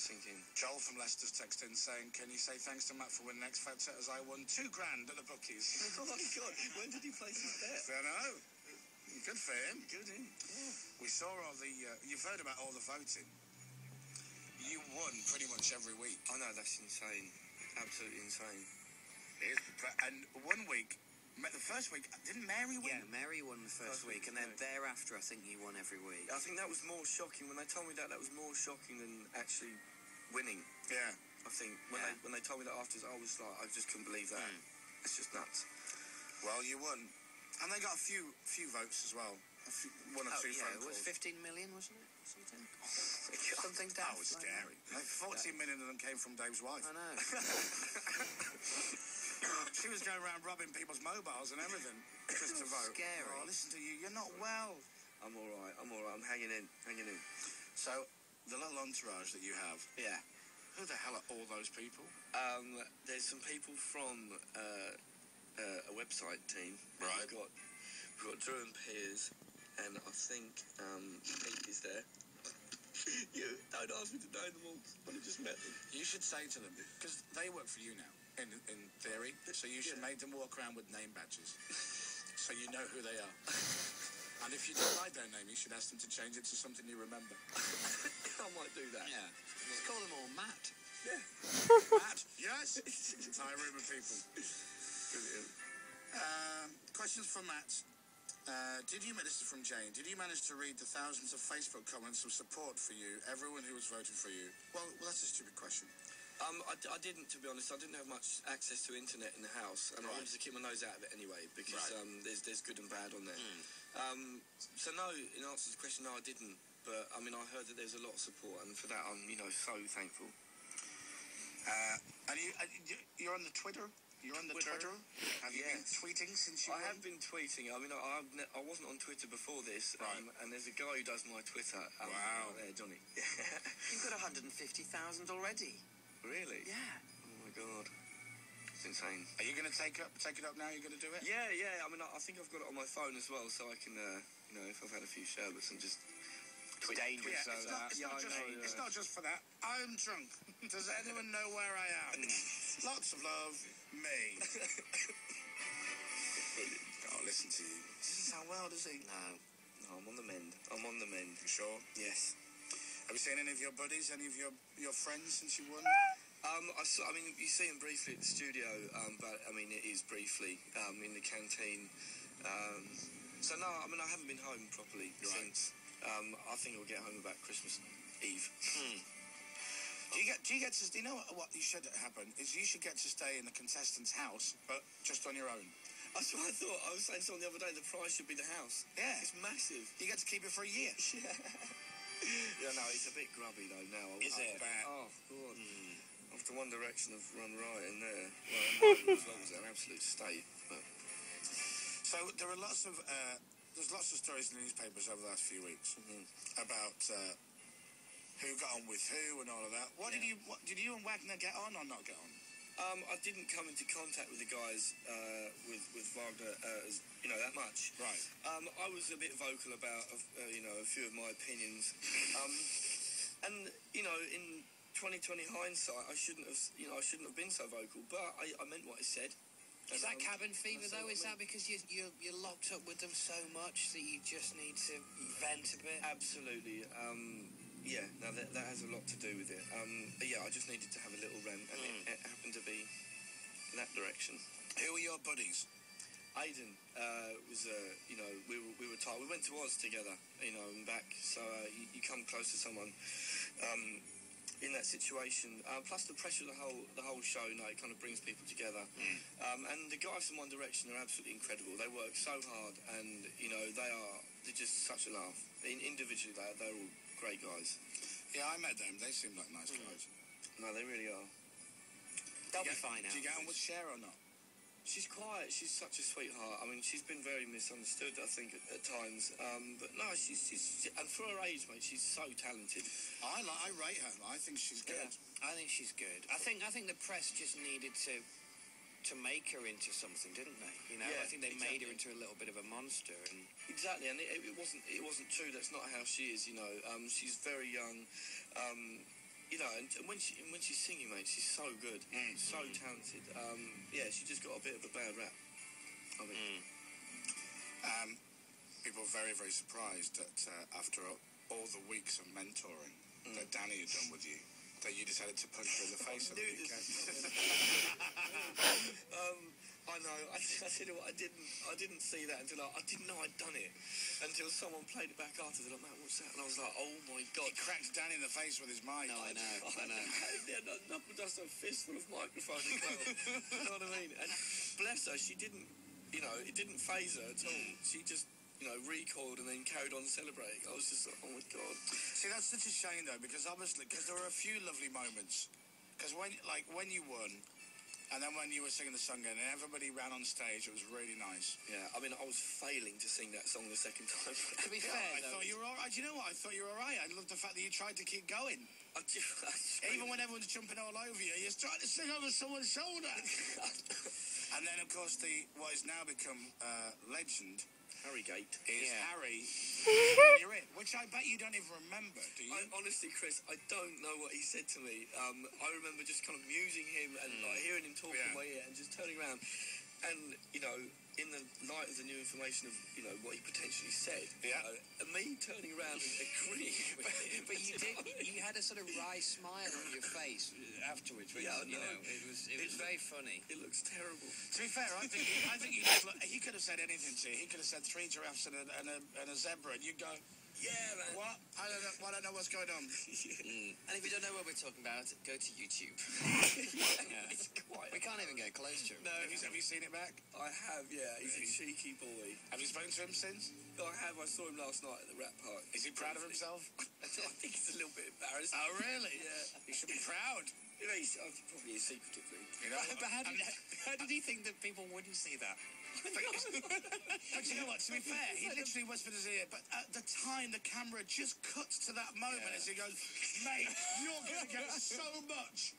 thinking. Joel from Leicester's texted in saying, can you say thanks to Matt for winning X Factor as I won £2,000 at the bookies? Oh my God, when did he place his bet? I don't know. Good for him. Good, him. Yeah. We saw all the, you've heard about all the voting. You won pretty much every week. I know, that's insane. Absolutely insane. And 1 week, the first week, didn't Mary win? Yeah, Mary won the first week, and then thereafter, I think you won every week. I think that was more shocking. When they told me that was more shocking than actually winning. Yeah. I think when they told me that afterwards, I was like, I just couldn't believe that. It's just nuts. Well, you won. And they got a few votes as well. One or two phone calls. It was 15 million, wasn't it? Something. Something That daft. was scary. Like 14 million of them came from Dave's wife. I know. She was going around robbing people's mobiles and everything just to vote. Scary. Oh, listen to you. You're not well. I'm all right. I'm hanging in. So, the little entourage that you have. Yeah. Who the hell are all those people? There's some people from a website team. Right. We've got Drew and Piers, and I think Pete is there. You don't ask me to know them all. I just met them. You should say to them, because they work for you now, in theory, so you should make them walk around with name badges, so you know who they are. And if you don't like their name, you should ask them to change it to something you remember. I might do that. Yeah. Let's call them all Matt. Yeah. Matt, yes? Entire room of people. Brilliant. Questions for Matt. This is from Jane. Did you manage to read the thousands of Facebook comments of support for you, everyone who was voting for you? Well, that's a stupid question. I didn't, to be honest. I didn't have much access to internet in the house, and I wanted to keep my nose out of it anyway, because there's good and bad on there. So no, in answer to the question, no, I didn't. But I mean, I heard that there's a lot of support, and for that, I'm so thankful. And you're on the Twitter? You're on the Twitter? Have you been tweeting since you I have been tweeting. I mean, I wasn't on Twitter before this, and there's a guy who does my Twitter. Wow. There, Johnny. You've got 150,000 already. Really? Yeah. Oh my God. It's insane. Are you going to take it up now? You're going to do it? Yeah. I mean, I think I've got it on my phone as well, so I can, if I've had a few sherbets and just tweet. Dangerous. Yeah, it's not just for that. I'm drunk. Does anyone know where I am? Lots of love. Me. Oh, listen to you. Doesn't sound well, does he? No, I'm on the mend. You sure? Yes. Have you seen any of your buddies, any of your friends since you won? I mean, you see him briefly at the studio, but I mean, it is briefly in the canteen. So no, I mean, I haven't been home properly since. I think I'll get home about Christmas Eve. Do you get to? Do you know what you should happen is you should get to stay in the contestant's house, but just on your own. That's what I thought. I was saying to someone the other day, the price should be the house. Yeah, it's massive. You get to keep it for a year. Yeah, no, it's a bit grubby though now. Is it bad? Oh God. After One Direction have run right in there. Well, as well was an absolute state. But. So there are lots of there's lots of stories in the newspapers over the last few weeks about who got on with who and all of that. Did you and Wagner get on or not get on? I didn't come into contact with the guys with Wagner that much. Right. I was a bit vocal about a few of my opinions, and in 2020 hindsight, I shouldn't have been so vocal, but I meant what I said. Is that cabin fever though? Is that because you're locked up with them so much that you just need to vent a bit? Absolutely. Yeah, no, that has a lot to do with it. Yeah, I just needed to have a little rant, and it happened to be in that direction. Who were your buddies? Aidan was, we were tight. We went to Oz together, and back. So you come close to someone in that situation. Plus the pressure of the whole show, it kind of brings people together. And the guys from One Direction are absolutely incredible. They work so hard, and they're just such a laugh. Individually, they're all great guys. Yeah, I met them. They seem like nice guys. No, they really are. They'll be fine now. Do you get on with Cher or not? She's quiet. She's such a sweetheart. I mean, she's been very misunderstood, I think, at times. But no, she's and for her age, mate, she's so talented. I rate her. I think she's good. Yeah, I think she's good. I think the press just needed to make her into something, didn't they? Yeah, I think they made her into a little bit of a monster. And exactly, and it wasn't true. That's not how she is. She's very young. you know, and when she's singing, mate, she's so good, so talented. Yeah, she just got a bit of a bad rap. I mean, people were very, very surprised that after all the weeks of mentoring that Danny had done with you, that you decided to punch her in the face on the weekend. I know. I tell you what, I didn't see that until I didn't know I'd done it until someone played it back after. They're like, "Man, what's that?" And I was like, "Oh my god!" He cracked Danny in the face with his mic. No, I know. Yeah, knuckle dust, a fistful of microphone as well. You know what I mean? And bless her, she didn't. You know, it didn't faze her at all. She just, you know, recoiled and then carried on celebrating. I was just like, oh my god. See, that's such a shame though, because obviously, because there were a few lovely moments. Because when you won, and then when you were singing the song and everybody ran on stage, it was really nice. Yeah, I mean, I was failing to sing that song the second time. To be fair, I thought you were all right. Do you know what? I thought you were all right. I loved the fact that you tried to keep going. Even when everyone's jumping all over you, you're trying to sing over someone's shoulder. And then, of course, what has now become legend, Harrogate, is Harry. You're in, which I bet you don't even remember, do you? Honestly, Chris, I don't know what he said to me. I remember just kind of musing him and like hearing him talk in my ear and just turning around. And, you know, in the light of the new information of, you know, what he potentially said, and me turning around and agreeing with him. But you had a sort of wry smile on your face afterwards, which, you know, it was very funny. It looks terrible. To be fair, I think he could have said anything to you. He could have said 3 giraffes and a zebra, and you'd go, yeah, man. What? I don't know what's going on. And if you don't know what we're talking about, go to YouTube. It's quite... We can't even get close to him. No, Have you seen it back? I have, yeah. He's a cheeky boy. Have you spoken to him since? I have. I saw him last night at the rap park. Is he proud of himself? I think he's a little bit embarrassed. Oh, really? Yeah. He should be proud. You know, probably is secretively. You know, But how did he think that people wouldn't see that? But you know what, to be fair, he literally whispered his ear, but at the time the camera just cuts to that moment as he goes, mate, you're going to get so much.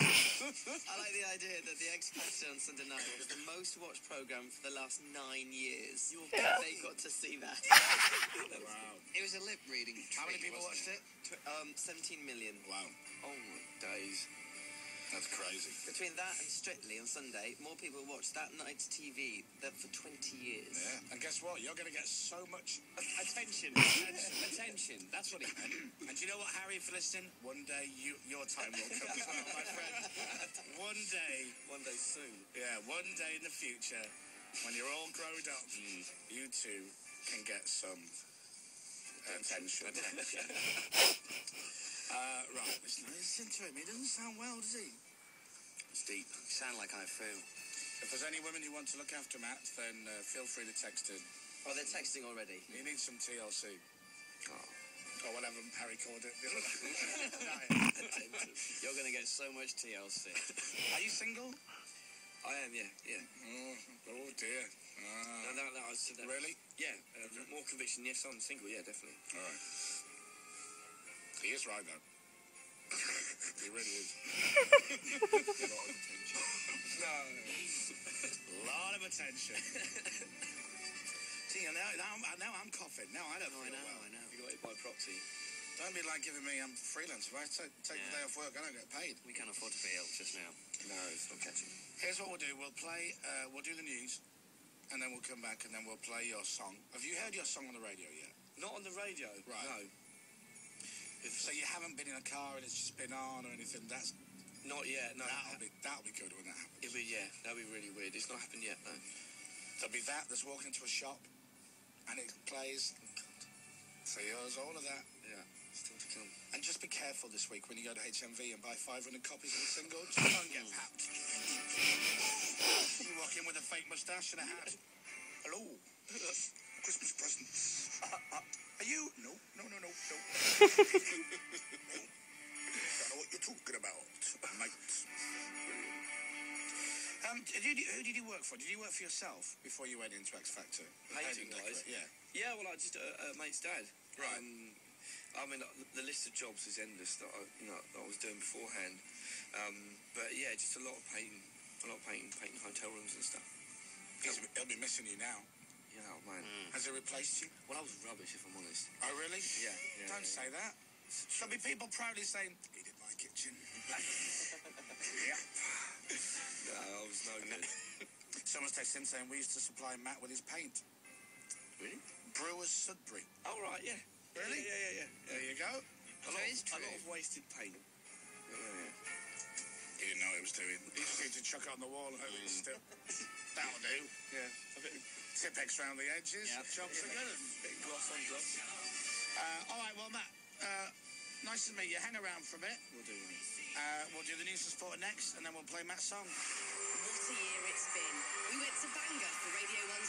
I like the idea that the X Factor on Sunday night was the most watched programme for the last 9 years. They got to see that. Wow. It was a lip reading. How many people watched it? 17 million. Wow. Oh my days. That's crazy. Between that and Strictly on Sunday, more people watched that night's TV than for 20 years. Yeah. And guess what? You're going to get so much Attention. Attention. That's what it meant. And do you know what, Harry, if you're listening? One day your time will come as well, my friend. One day soon. Yeah, one day in the future, when you're all grown up, you two can get some attention. Right, listen to him. He doesn't sound well, does he? It's deep. You sound like I feel. If there's any women who want to look after Matt, then feel free to text in. Oh, they're texting already. He needs some TLC. Or whatever Harry called it. You're going to get so much TLC. Are you single? I am, yeah. Oh dear. No, I said that. Really? Yeah, more conviction. Yes, I'm single. Yeah, definitely. All right. He is right, though. He really is. A lot of attention. No. A lot of attention. See, now I'm coughing. Now I don't feel well. I know. You got it by proxy. Don't be like giving me, I'm freelance. If I take the day off work, I don't get paid. We can't afford to be ill just now. No, it's not catching. Here's what we'll do. We'll play, we'll do the news, and then we'll come back, and then we'll play your song. Have you heard your song on the radio yet? Not on the radio. Right. No. So you haven't been in a car and it's just been on or anything? That's not yet. No. That'll be good when that happens. That'll be really weird. It's not happened yet, no. There'll be that. There's walking into a shop, and it plays. So yours, all of that. Yeah. Still to come. And just be careful this week when you go to HMV and buy 500 copies of the single. Just don't get papped. You walk in with a fake moustache and a hat. Hello. Christmas presents. Are you? No. Don't know what you're talking about, mate. Who did you work for? Did you work for yourself before you went into X Factor? Painting-wise? Yeah. Yeah, well, I just a mate's dad. Right. I mean, the list of jobs is endless that I was doing beforehand. But yeah, just a lot of painting hotel rooms and stuff. He'll be missing you now. Yeah, oh, man. Has he replaced you? Well, I was rubbish, if I'm honest. Oh, really? Yeah. Don't say that. There'll be people proudly saying, he did my kitchen. Yep. No, I was no good. Someone's texting saying we used to supply Matt with his paint. Really? Brewers Sudbury. Oh, right, yeah. Really? Yeah. There you go. A lot of wasted paint. He didn't know what he was doing. He just needed to chuck it on the wall and hope it was still. That'll do. Yeah. A bit of Tipex round the edges. Yep. Jobs are good. bit of gloss on gloss. All right, well, Matt, nice to meet you. Hang around for a bit. We'll do, mate. We'll do the news and sport next, and then we'll play Matt's song. What a year it's been. We went to Bangor for Radio 1's